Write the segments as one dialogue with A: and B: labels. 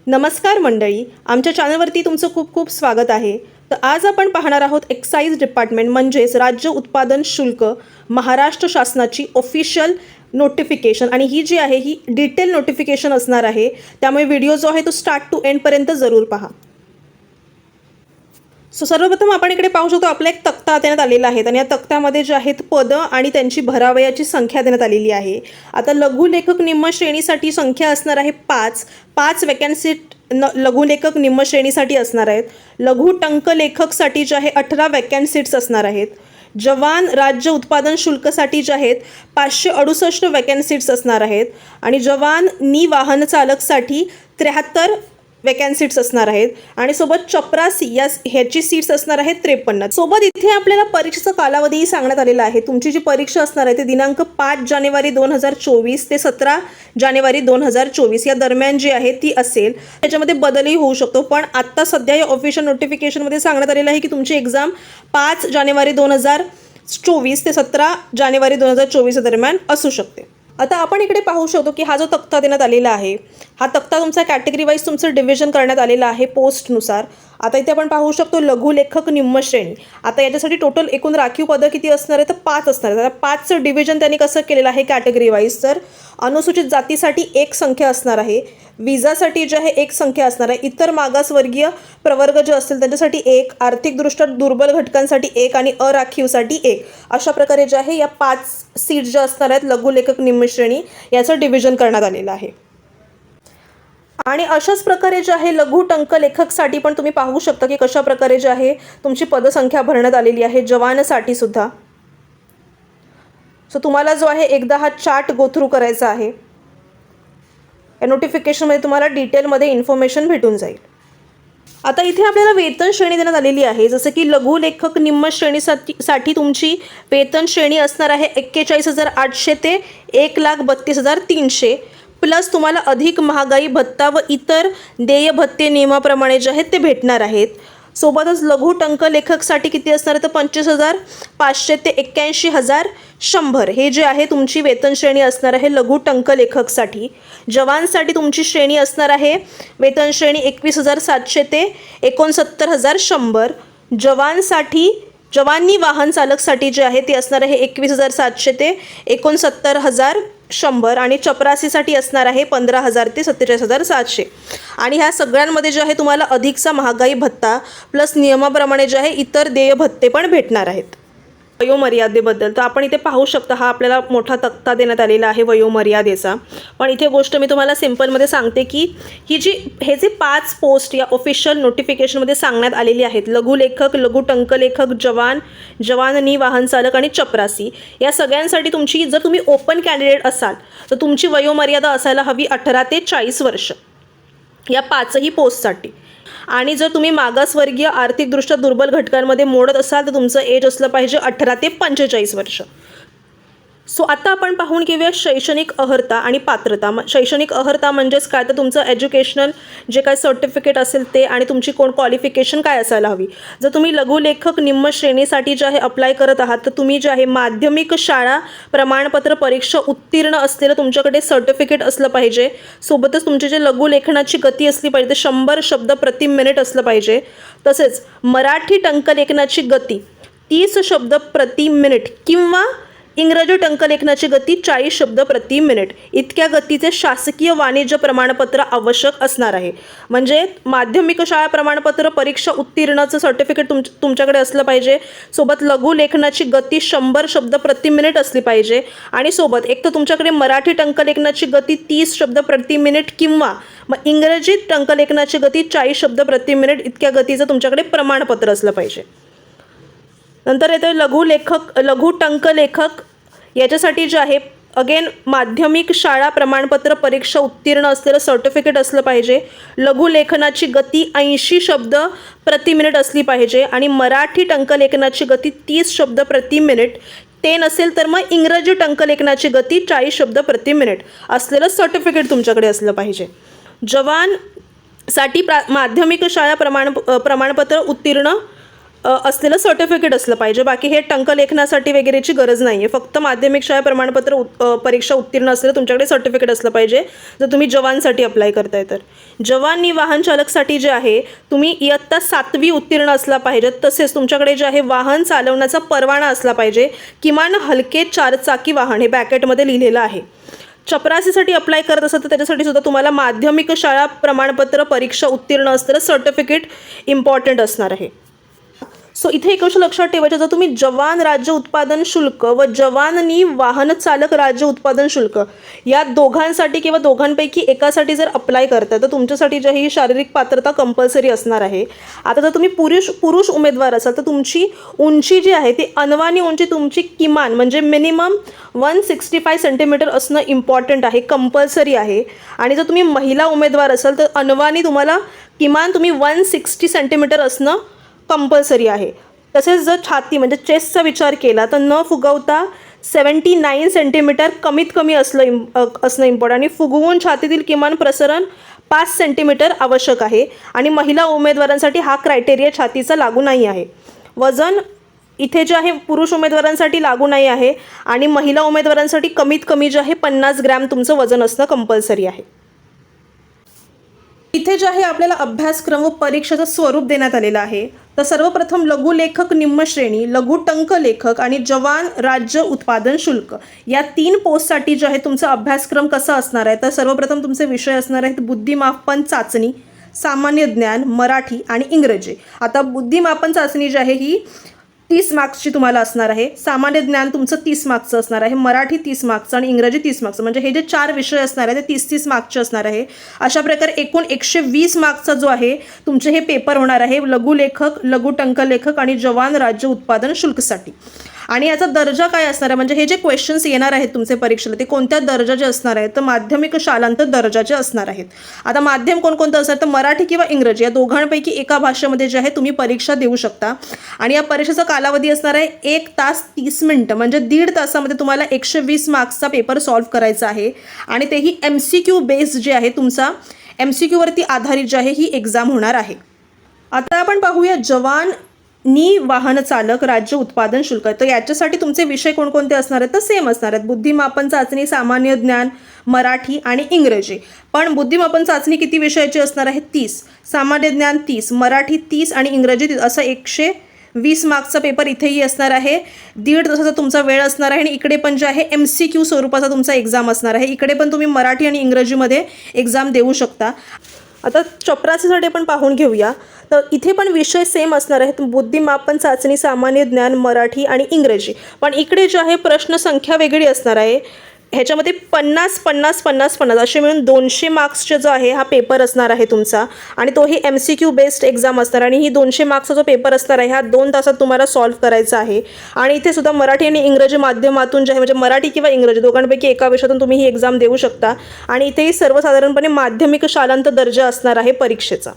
A: नमस्कार मंडळी, आमच्या चॅनलवरती तुमचं खूप खूप स्वागत आहे. तर आज आपण पाहणार आहोत एक्साईज डिपार्टमेंट म्हणजेच राज्य उत्पादन शुल्क महाराष्ट्र शासनाची ऑफिशियल नोटिफिकेशन. आणि ही जी आहे ही डिटेल नोटिफिकेशन असणार आहे, त्यामुळे व्हिडिओ जो आहे तो स्टार्ट टू एंडपर्यंत जरूर पहा. सर्वप्रथम आपण इकडे पाहू शकतो आपला एक तक्ता देण्यात आलेला आहे आणि या तक्त्यामध्ये जे आहेत पदं आणि त्यांची भरावयाची संख्या देण्यात आलेली आहे. आता लघुलेखक निम्न श्रेणीसाठी संख्या असणार आहे 5 वॅकन्सी लघुलेखक निम्न श्रेणीसाठी असणार आहेत. लघु टंकलेखकसाठी जे आहे 18 वॅकन्सीट्स असणार आहेत. जवान राज्य उत्पादन शुल्कसाठी जे आहेत 568 वॅकन्सीट्स असणार आहेत आणि जवान वाहन चालकसाठी 73 वॅकन्सीट्स असणार आहेत आणि सोबत चपरासी ह्याची सीट्स असणार आहेत 53. सोबत इथे आपल्याला परीक्षेचा कालावधीही सांगण्यात आलेला आहे. तुमची जी परीक्षा असणार आहे ते दिनांक 5 जानेवारी 2024 ते 17 जानेवारी 2024 या दरम्यान जी आहे ती असेल. त्याच्यामध्ये बदलही होऊ शकतो, पण आत्ता सध्या या ऑफिशियल नोटिफिकेशनमध्ये सांगण्यात आलेलं आहे की तुमची एक्झाम 5 जानेवारी 2024 ते 17 जानेवारी 2024 या दरम्यान असू शकते. आता आपण इकडे पाहू शकतो की हा जो तक्ता देण्यात आलेला आहे, हा तक्ता तुमचा कॅटेगरी वाईज तुमचं डिव्हिजन करण्यात आलेला आहे पोस्टनुसार. आता इथे आपण पाहू शकतो लघुलेखक निम्न श्रेणी. आता याच्यासाठी टोटल एकूण राखीव पदं किती असणार आहे तर 5 असणार आहे. आता 5चं डिव्हिजन त्यांनी कसं केलेलं आहे कॅटेगरी वाईज, तर अनुसूचित जातीसाठी 1 संख्या असणार आहे, विजासाठी जे आहे 1 संख्या असणार आहे, इतर मागासवर्गीय प्रवर्ग जे असतील त्यांच्यासाठी 1, आर्थिकदृष्ट्या दुर्बल घटकांसाठी 1 आणि अराखीवसाठी 1. अशा प्रकारे जे आहे या 5 सीट ज्या असणार आहेत लघुलेखक निम्न श्रेणी याचं डिव्हिजन करण्यात आलेलं आहे. आणि अशाच प्रकारे जे आहे लघु टंकलेखकसाठी पण तुम्ही पाहू शकता की कशा प्रकारे जे आहे तुमची पदसंख्या भरण्यात आलेली आहे जवानसाठी सुद्धा. तुम्हाला जो आहे एकदा हा चार्ट गो थ्रू करायचा आहे. या नोटिफिकेशनमध्ये तुम्हाला डिटेलमध्ये इन्फॉर्मेशन भेटून जाईल. आता इथे आपल्याला वेतन श्रेणी देण्यात आलेली आहे. जसं की लघुलेखक निम्न श्रेणीसाठी तुमची वेतन श्रेणी असणार आहे 41,800 ते 1,32,300 प्लस तुम्हाला अधिक महागाई भत्ता व इतर देय भत्ते नियमाप्रमाणे जे आहेत ते भेटणार आहेत. सोबतच लघु टंकलेखकसाठी किती असणार आहे तर 25,500 ते 81,100 हे जे आहे तुमची वेतन श्रेणी असणार आहे लघु टंकलेखकसाठी. जवानसाठी तुमची श्रेणी असणार आहे वेतन श्रेणी 21,700 ते 69,100. जवानी वाहन चालकसाठी जे आहे ते असणार आहे 21,700 ते 69,100 आणि चपरासीसाठी असणार आहे 15,000 ते 47,700. आणि ह्या सगळ्यांमध्ये जे आहे तुम्हाला अधिकचा महागाई भत्ता प्लस नियमाप्रमाणे जे आहे इतर देय भत्ते पण भेटणार आहेत. वयोमर्यादेबद्दल तर आपण इथे पाहू शकता हा आपल्याला मोठा तक्ता देण्यात आलेला आहे वयोमर्यादेचा. पण इथे गोष्ट मी तुम्हाला सिम्पलमध्ये सांगते की हे जे 5 पोस्ट या ऑफिशियल नोटिफिकेशनमध्ये सांगण्यात आलेली आहेत लघुलेखक, लघु टंकलेखक, जवान वाहन चालक आणि चपरासी या सगळ्यांसाठी तुमची जर तुम्ही ओपन कॅन्डिडेट असाल तर तुमची वयोमर्यादा असायला हवी 18 ते 40 वर्ष या 5ही पोस्टसाठी. आणि जर तुम्ही मागासवर्गीय आर्थिकदृष्ट्या दुर्बल घटकांमध्ये मोडत असाल तर तुमचं एज असलं पाहिजे 18 ते 45 वर्ष. आता आपण पाहून घेऊया शैक्षणिक अर्हता आणि पात्रता. शैक्षणिक अर्हता म्हणजेच काय तर तुमचं एज्युकेशनल जे काय सर्टिफिकेट असेल ते आणि तुमची क्वालिफिकेशन काय असायला हवी. जर तुम्ही लघुलेखक निम्न श्रेणीसाठी जे आहे अप्लाय करत आहात तर तुम्ही जे आहे माध्यमिक शाळा प्रमाणपत्र परीक्षा उत्तीर्ण असलेलं तुमच्याकडे सर्टिफिकेट असलं पाहिजे. सोबतच तुमची जे लघुलेखनाची गती असली पाहिजे ते 100 शब्द प्रति मिनिट असलं पाहिजे. तसेच मराठी टंकलेखनाची गती 30 शब्द प्रति मिनिट किंवा इंग्रजी टंकलेखनाची गती 40 शब्द प्रति मिनिट इतक्या गतीचे शासकीय वाणिज्य प्रमाणपत्र आवश्यक असणार आहे. म्हणजे माध्यमिक शाळा प्रमाणपत्र परीक्षा उत्तीर्णाचं सर्टिफिकेट तुमच्याकडे असलं पाहिजे. सोबत लघुलेखनाची गती 100 शब्द प्रति मिनिट असली पाहिजे आणि सोबत एक तर तुमच्याकडे मराठी टंकलेखनाची गती 30 शब्द प्रति मिनिट किंवा इंग्रजी टंकलेखनाची गती 40 शब्द प्रति मिनिट इतक्या गतीचं तुमच्याकडे प्रमाणपत्र असलं पाहिजे. नंतर येतं लघु टंकलेखक याच्यासाठी जे आहे अगेन माध्यमिक शाळा प्रमाणपत्र परीक्षा उत्तीर्ण असलेलं सर्टिफिकेट असलं पाहिजे. लघुलेखनाची गती 80 शब्द प्रति मिनिट असली पाहिजे आणि मराठी टंकलेखनाची गती 30 शब्द प्रति मिनिट. ते नसेल तर मग इंग्रजी टंकलेखनाची गती 40 शब्द प्रति मिनिट असलेलं सर्टिफिकेट तुमच्याकडे असलं पाहिजे. जवानसाठी माध्यमिक शाळा प्रमाणपत्र उत्तीर्ण असलेलं सर्टिफिकेट असलं पाहिजे. बाकी हे टंकलेखनासाठी वगैरेची गरज नाही आहे. फक्त माध्यमिक शाळा प्रमाणपत्र परीक्षा उत्तीर्ण असलेलं तुमच्याकडे सर्टिफिकेट असलं पाहिजे जर तुम्ही जवानसाठी अप्लाय करताय तर. जवान आणि वाहन चालकसाठी जे आहे तुम्ही इयत्ता 7वी उत्तीर्ण असला पाहिजे. तसेच तुमच्याकडे जे आहे वाहन चालवण्याचा परवाना असला पाहिजे, किमान हलके 4 चाकी वाहन, हे ब्रॅकेटमध्ये लिहिलेलं आहे. चपरासीसाठी अप्लाय करत असाल तर त्याच्यासाठी सुद्धा तुम्हाला माध्यमिक शाळा प्रमाणपत्र परीक्षा उत्तीर्ण असलेलं सर्टिफिकेट इम्पॉर्टंट असणार आहे. सो इथे एक गोष्ट लक्षात ठेवायचं, जर तुम्ही जवान राज्य उत्पादन शुल्क व जवान आणि वाहन चालक राज्य उत्पादन शुल्क या दोघांसाठी किंवा दोघांपैकी एकासाठी जर अप्लाय करताय तर तुमच्यासाठी जी ही शारीरिक पात्रता कंपल्सरी असणार आहे. आता जर तुम्ही पुरुष उमेदवार असाल तर तुमची उंची जी आहे ती अनवाणी उंची तुमची किमान म्हणजे मिनिमम 165 सेंटीमीटर असणं इम्पॉर्टंट आहे, कंपल्सरी आहे. आणि जर तुम्ही महिला उमेदवार असाल तर अनवाणी किमान तुम्ही 160 सेंटीमीटर असणं कंपल्सरी आहे. तसेच जर छाती म्हणजे चेस्टचा विचार केला तर न फुगवता 79 सेंटीमीटर कमीत कमी असणं इम्पॉर्टंट. आणि फुगवून छातीतील किमान प्रसरण 5 सेंटीमीटर आवश्यक आहे. आणि महिला उमेदवारांसाठी हा क्रायटेरिया छातीचा लागू नाही आहे. वजन इथे जे आहे पुरुष उमेदवारांसाठी लागू नाही आहे आणि महिला उमेदवारांसाठी कमीत कमी जे आहे 50 ग्रॅम तुमचं वजन असणं कंपल्सरी आहे. इथे जे आहे आपल्याला अभ्यासक्रम व परीक्षेचं स्वरूप देण्यात आलेलं आहे. तर सर्वप्रथम लघुलेखक निम्न श्रेणी, लघु टंकलेखक आणि जवान राज्य उत्पादन शुल्क या 3 पोस्टसाठी जे आहे तुमचा अभ्यासक्रम कसा असणार आहे. तर सर्वप्रथम तुमचे विषय असणार आहेत बुद्धिमापन चाचणी, सामान्य ज्ञान, मराठी आणि इंग्रजी. आता बुद्धिमापन चाचणी जी आहे ही 30 मार्क्सची तुम्हाला असणार आहे. सामान्य ज्ञान तुमचं 30 मार्क्सचं असणार आहे. मराठी 30 मार्क्सचं आणि इंग्रजी 30 मार्क्सचं. म्हणजे हे जे 4 विषय असणार आहे ते 30-30 मार्क्सचे असणार आहे. अशा प्रकारे एकूण 120 मार्क्सचा जो आहे तुमचे हे पेपर होणार आहे लघुलेखक, लघु टंकलेखक आणि जवान राज्य उत्पादन शुल्कसाठी. आणि याचा दर्जा काय असणार आहे म्हणजे हे जे क्वेश्चन्स येणार आहेत तुमचे परीक्षेला ते कोणत्या दर्जाचे असणार आहेत तर माध्यमिक शालांत दर्जाचे असणार आहेत. आता माध्यम कोणकोणतं असणार तर मराठी किंवा इंग्रजी या दोघांपैकी एका भाषेमध्ये जे आहे तुम्ही परीक्षा देऊ शकता. आणि या परीक्षेचा कालावधी असणार आहे 1 तास 30 मिनिटं म्हणजे 1.5 तासामध्ये तुम्हाला 120 मार्क्सचा पेपर सॉल्व्ह करायचा आहे. आणि तेही MCQ बेस्ड जे आहे तुमचा MCQ वरती आधारित जे आहे ही एक्झाम होणार आहे. आता आपण पाहूया जवान नी वाहन चालक राज्य उत्पादन शुल्क. तर याच्यासाठी तुमचे विषय कोणकोणते असणार आहेत तर सेम असणार आहेत. बुद्धिमापन चाचणी, सामान्य ज्ञान, मराठी आणि इंग्रजी. पण बुद्धिमापन चाचणी किती विषयाची असणार आहे 30, सामान्य ज्ञान 30, मराठी 30 आणि इंग्रजी 30 असं 120 मार्क्सचा पेपर इथेही असणार आहे. 1.5 तासाचा तुमचा वेळ असणार आहे. आणि इकडे पण जे आहे MCQ स्वरूपाचा तुमचा एक्झाम असणार आहे. इकडे पण तुम्ही मराठी आणि इंग्रजीमध्ये एक्झाम देऊ शकता. आता चपरासीसाठी आपण पाहून घेऊया. तर इथे पण विषय सेम असणार आहेत बुद्धिमापन चाचणी, सामान्य ज्ञान, मराठी आणि इंग्रजी. पण इकडे जे आहे प्रश्न संख्या वेगळी असणार आहे. ह्याच्यामध्ये 50-50-50-50 असे मिळून 200 मार्क्सचे जो आहे हा पेपर असणार आहे तुमचा. आणि तोही MCQ बेस्ड एक्झाम असणार. आणि ही 200 मार्क्सचा जो पेपर असणार आहे हा 2 तासात तुम्हाला सॉल्व्ह करायचा आहे. आणि इथे सुद्धा मराठी आणि इंग्रजी माध्यमातून जे आहे म्हणजे मराठी किंवा इंग्रजी दोघांपैकी एका विषयातून तुम्ही ही एक्झाम देऊ शकता. आणि इथेही सर्वसाधारणपणे माध्यमिक शालांत दर्जा असणार आहे परीक्षेचा.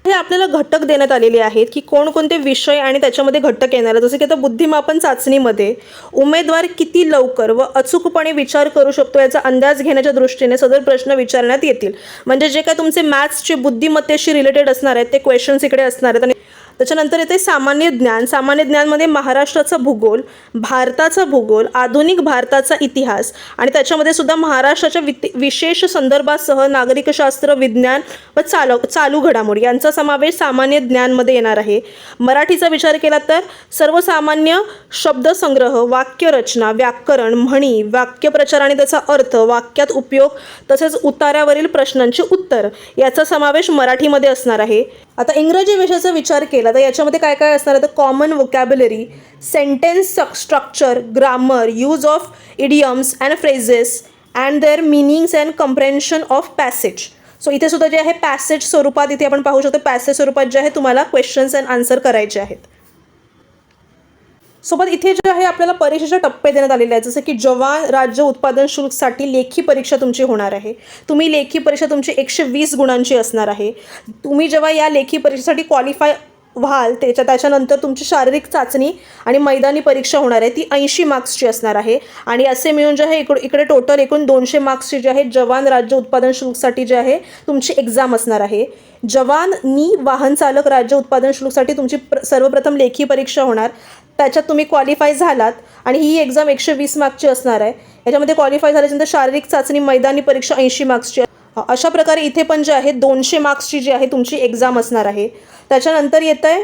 A: हे आपल्याला घटक देण्यात आलेले आहेत की कोणकोणते विषय आणि त्याच्यामध्ये घटक येणार आहेत. जसं की आता बुद्धिमापन चाचणीमध्ये उमेदवार किती लवकर व अचूकपणे विचार करू शकतो याचा अंदाज घेण्याच्या दृष्टीने सदर प्रश्न विचारण्यात येतील. म्हणजे जे काय तुमचे मॅथ्सचे बुद्धिमत्तेशी रिलेटेड असणार आहेत ते क्वेश्चन्स इकडे असणार आहेत. आणि त्याच्यानंतर येते सामान्य ज्ञान. सामान्य ज्ञानमध्ये महाराष्ट्राचा भूगोल, भारताचा भूगोल, आधुनिक भारताचा इतिहास आणि त्याच्यामध्ये सुद्धा महाराष्ट्राच्या विशेष संदर्भासह नागरिकशास्त्र, विज्ञान व चालू घडामोडी यांचा समावेश सामान्य ज्ञानमध्ये येणार आहे. मराठीचा विचार केला तर सर्वसामान्य शब्दसंग्रह, वाक्यरचना, व्याकरण, म्हणी, वाक्यप्रचार आणि त्याचा अर्थ, वाक्यात उपयोग तसेच उतारावरील प्रश्नांची उत्तर याचा समावेश मराठीमध्ये असणार आहे. आता इंग्रजी विषयाचा विचार केला तर याच्यामध्ये काय काय असणार आहे तर common vocabulary, sentence structure, grammar, use of idioms and phrases and their meanings and comprehension of passage. So इथे सुद्धा जे आहे पॅसेज स्वरूपात इथे आपण पाहू शकतो पॅसेज स्वरूपात जे आहे तुम्हाला क्वेश्चन्स अँड आन्सर करायचे आहेत. सोबत इथे जे आहे आपल्याला परीक्षेचे टप्पे देण्यात आलेले आहेत. जसं की जवान राज्य उत्पादन शुल्कसाठी लेखी परीक्षा तुमची होणार आहे. लेखी परीक्षा तुमची 120 गुणांची असणार आहे. तुम्ही जेव्हा या लेखी परीक्षेसाठी क्वालिफाय व्हाल त्याच्यानंतर तुमची शारीरिक चाचणी आणि मैदानी परीक्षा होणार आहे, ती 80 मार्क्सची असणार आहे. आणि असे मिळून जे आहे इकडे टोटल एकूण 200 मार्क्सची जे आहे जवान राज्य उत्पादन शुल्कसाठी जे आहे तुमची एक्झाम असणार आहे. जवान वाहन चालक राज्य उत्पादन शुल्कसाठी तुमची सर्वप्रथम लेखी परीक्षा होणार. त्याच्यात तुम्ही क्वालिफाय झालात आणि ही एक्झाम 120 मार्क्सची असणार आहे. याच्यामध्ये क्वालिफाय झाल्यानंतर शारीरिक चाचणी मैदानी परीक्षा 80 मार्क्सची. अशा प्रकारे इथे पण जे आहे 200 मार्क्सची जी आहे तुमची एक्झाम असणार आहे. त्याच्यानंतर येतं आहे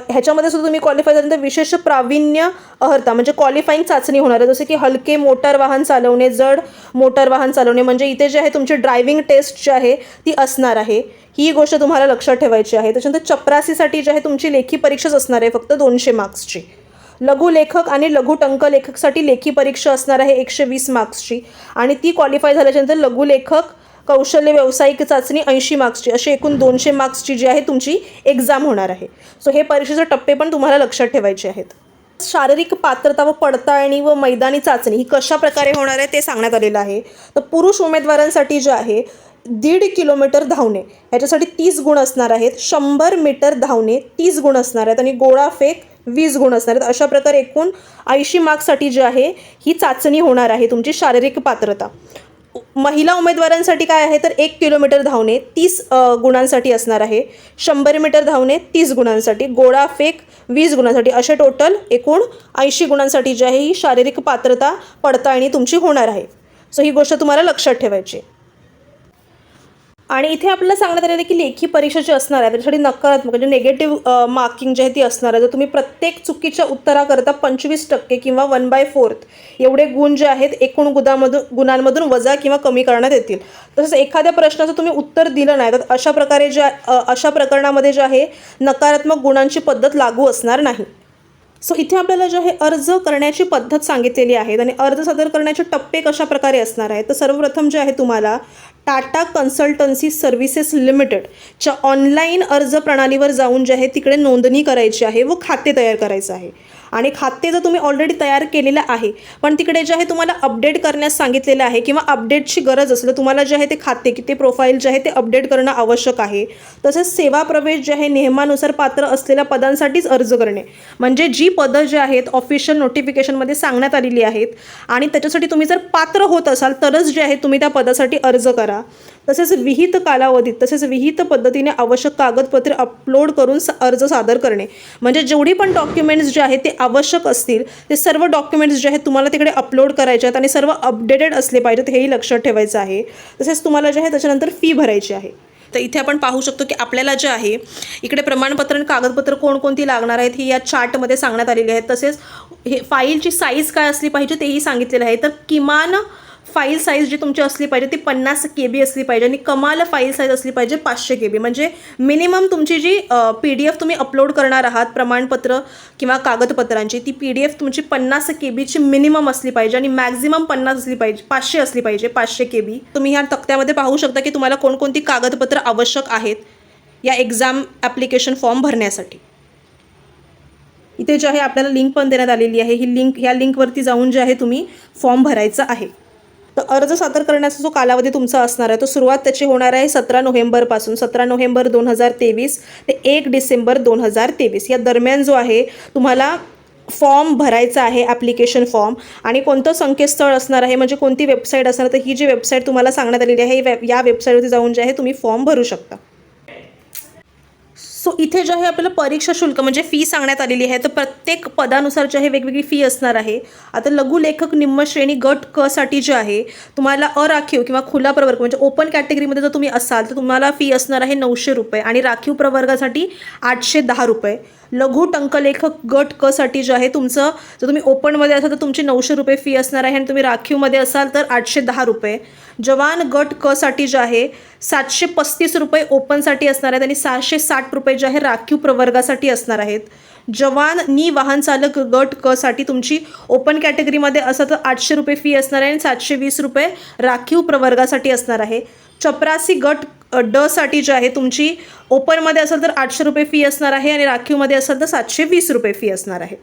A: ह्याच्यामध्ये सुद्धा तुम्ही क्वालिफाय झाल्यानंतर विशेष प्रावीण्य अर्हता म्हणजे क्वालिफाईंग चाचणी होणार आहे, जसे की हलके मोटार वाहन चालवणे, जड मोटार वाहन चालवणे. म्हणजे इथे जे आहे तुमची ड्रायव्हिंग टेस्ट जी आहे ती असणार आहे. ही गोष्ट तुम्हाला लक्षात ठेवायची आहे. त्याच्यानंतर चपरासीसाठी जी आहे तुमची लेखी परीक्षाच असणार आहे फक्त 200 मार्क्सची. लघुलेखक आणि लघु टंकलेखकसाठी लेखी परीक्षा असणार आहे 120 मार्क्सची आणि ती क्वालिफाय झाल्याच्यानंतर लघुलेखक कौशल्य व्यावसायिक चाचणी 80 मार्क्सची. अशी एकूण 200 मार्क्सची जी आहे तुमची एक्झाम होणार आहे. सो हे परीक्षेचे टप्पे पण तुम्हाला लक्षात ठेवायचे आहेत. शारीरिक पात्रता व पडताळणी व मैदानी चाचणी ही कशा प्रकारे होणार आहे ते सांगण्यात आलेलं आहे. तर पुरुष उमेदवारांसाठी जे आहे 1.5 किलोमीटर धावणे ह्याच्यासाठी 30 गुण असणार आहेत. 100 मीटर धावणे 30 गुण असणार आहेत आणि गोळाफेक 20 गुण असणार आहेत. अशा प्रकारे एकूण 80 मार्क्ससाठी जी आहे ही चाचणी होणार आहे तुमची शारीरिक पात्रता. महिला उमेदवारांसाठी काय आहे तर 1 किलोमीटर धावणे 30 गुणांसाठी असणार आहे. 100 मीटर धावणे 30 गुणांसाठी, गोळाफेक 20 गुणांसाठी. असे टोटल एकूण 80 गुणांसाठी जी आहे ही शारीरिक पात्रता पडताळणी तुमची होणार आहे. सो ही गोष्ट तुम्हाला लक्षात ठेवायची. आणि इथे आपल्याला सांगण्यात आलेलं आहे की लेखी परीक्षा जी असणार आहे त्याच्यासाठी नकारात्मक म्हणजे निगेटिव्ह मार्किंग जी आहे ती असणार आहे. जर तुम्ही प्रत्येक चुकीच्या उत्तराकरता 25% किंवा 1/4 एवढे गुण जे आहेत एकूण गुणांमधून वजा किंवा कमी करण्यात येतील. तसंच एखाद्या प्रश्नाचं तुम्ही उत्तर दिलं नाही तर अशा प्रकरणामध्ये जे आहे नकारात्मक गुणांची पद्धत लागू असणार नाही. सो इथे आपल्याला जे आहे अर्ज करण्याची पद्धत सांगितलेली आहे आणि अर्ज सादर करण्याचे टप्पे कशा प्रकारे असणार आहे. तर सर्वप्रथम जे आहे तुम्हाला टाटा कन्सल्टन्सी सर्व्हिसेस लिमिटेडच्या ऑनलाईन अर्ज प्रणालीवर जाऊन जे आहे तिकडे नोंदणी करायची आहे व खाते तयार करायचं आहे. आणि खाते जर तुम्ही ऑलरेडी तयार केलेलं आहे पण तिकडे जे आहे तुम्हाला अपडेट करण्यास सांगितलेलं आहे किंवा अपडेटची गरज असलं तुम्हाला जे आहे ते खाते की ते प्रोफाईल जे आहे ते अपडेट करणं आवश्यक आहे. तसेच सेवा प्रवेश जे आहे नियमानुसार पात्र असलेल्या पदांसाठीच अर्ज करणे म्हणजे जी पदं जी आहेत ऑफिशियल नोटिफिकेशनमध्ये सांगण्यात आलेली आहेत आणि त्याच्यासाठी तुम्ही जर पात्र होत असाल तरच जे आहे तुम्ही त्या पदासाठी अर्ज करा. तसेच विहित कालावधीत तसेच विहित पद्धतीने आवश्यक कागदपत्रे अपलोड करून अर्ज सादर करणे म्हणजे जेवढी पण डॉक्युमेंट्स जे आहेत ते आवश्यक असतील ते सर्व डॉक्युमेंट्स जे आहेत तुम्हाला तिकडे अपलोड करायचे आहेत आणि सर्व अपडेटेड असले पाहिजेत हेही लक्षात ठेवायचं आहे. तसेच तुम्हाला जे आहे त्याच्यानंतर फी भरायची आहे. तर इथे आपण पाहू शकतो की आपल्याला जे आहे इकडे प्रमाणपत्र आणि कागदपत्र कोणकोणती लागणार आहेत ही या चार्टमध्ये सांगण्यात आलेली आहेत. तसेच हे फाईलची साईज काय असली पाहिजे तेही सांगितलेलं आहे. तर किमान फाईल साईज जी तुमची असली पाहिजे ती 50 KB असली पाहिजे आणि कमाल फाईल साईज असली पाहिजे 500 KB. म्हणजे मिनिमम तुमची जी PDF तुम्ही अपलोड करणार आहात प्रमाणपत्र किंवा कागदपत्रांची ती PDF तुमची 50 KBची मिनिमम असली पाहिजे आणि मॅक्झिमम 50 असली पाहिजे 500 असली पाहिजे 500 KB. तुम्ही ह्या तक्त्यामध्ये पाहू शकता की तुम्हाला कोणकोणती कागदपत्र आवश्यक आहेत या एक्झाम ॲप्लिकेशन फॉर्म भरण्यासाठी. इथे जे आहे आपल्याला लिंक पण देण्यात आलेली आहे. ही लिंक ह्या लिंकवरती जाऊन जे आहे तुम्ही फॉर्म भरायचा आहे. तर अर्ज सादर करण्याचा जो कालावधी तुमचा असणार आहे तो सुरुवात त्याची होणार आहे 17 नोव्हेंबरपासून 17 नोव्हेंबर 2023 ते 1 डिसेंबर 2023 या दरम्यान जो आहे तुम्हाला फॉर्म भरायचा आहे ॲप्लिकेशन फॉर्म. आणि कोणतं संकेतस्थळ असणार आहे म्हणजे कोणती वेबसाईट असणार तर ही जी वेबसाईट तुम्हाला सांगण्यात आलेली आहे या वेबसाईटवरती जाऊन जे आहे तुम्ही फॉर्म भरू शकता. सो इथे जे आहे आपल्याला परीक्षा शुल्क म्हणजे फी सांगण्यात आलेली आहे. तर प्रत्येक पदानुसार जे आहे वेगवेगळी फी असणार आहे. आता लघुलेखक निम्न श्रेणी गट क साठी जे आहे तुम्हाला अराखीव किंवा खुला प्रवर्ग म्हणजे ओपन कॅटेगरीमध्ये जर तुम्ही असाल तर तुम्हाला फी असणार आहे 900 रुपये आणि राखीव प्रवर्गासाठी 810 रुपये. लघु टंकलेखक गट क साठी जे आहे तुमचं जर तुम्ही ओपनमध्ये असाल तर तुमची 900 रुपये फी असणार आहे आणि तुम्ही राखीवमध्ये असाल तर 810 रुपये. जवान गट क साठी जे आहे 735 रुपये ओपनसाठी असणार आहेत आणि 660 रुपये जे आहे राखीव प्रवर्गासाठी असणार आहेत. जवान वाहन चालक गट क साठी तुमची ओपन कॅटेगरीमध्ये असं तर 800 रुपये फी असणार आहे आणि 720 रुपये राखीव प्रवर्गासाठी असणार आहे. चपरासी गट ड साठी जे आहे तुमची ओपनमध्ये असेल तर 800 रुपये फी असणार आहे आणि राखीवमध्ये असेल तर 720 रुपये फी असणार आहे.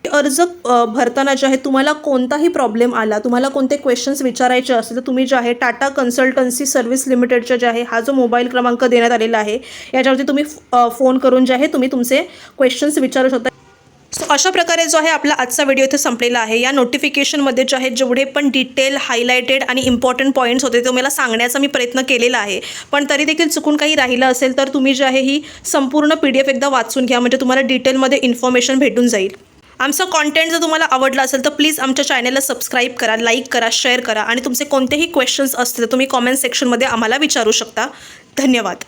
A: अर्ज भरताना जे आहे तुम्हाला कोणताही प्रॉब्लेम आला, तुम्हाला कोणते क्वेश्चन्स विचारायचे असतील तर तुम्ही जे आहे टाटा कन्सल्टन्सी सर्व्हिस लिमिटेडचे जे आहे हा जो मोबाईल क्रमांक देण्यात आलेला आहे याच्यावरती तुम्ही फोन करून जे आहे तुम्ही तुमचे क्वेश्चन्स विचारू शकता. सो अशा प्रकारे जो आहे आपला आजचा व्हिडिओ इथे संपलेला आहे. या नोटिफिकेशनमध्ये जे आहे जेवढे पण डिटेल हायलायटेड आणि इम्पॉर्टंट पॉईंट्स होते ते मला सांगण्याचा मी प्रयत्न केलेला आहे. पण तरी देखील चुकून काही राहिलं असेल तर तुम्ही जे आहे ही संपूर्ण PDF एकदा वाचून घ्या, म्हणजे तुम्हाला डिटेलमध्ये इन्फॉर्मेशन भेटून जाईल. आमचं कॉन्टेंट जर तुम्हाला आवडलं असेल तर प्लीज आमच्या चॅनलला सबस्क्राईब करा, लाईक करा, शेअर करा आणि तुमचे कोणतेही क्वेश्चन्स असतील तर तुम्ही कॉमेंट सेक्शनमध्ये आम्हाला विचारू शकता. धन्यवाद.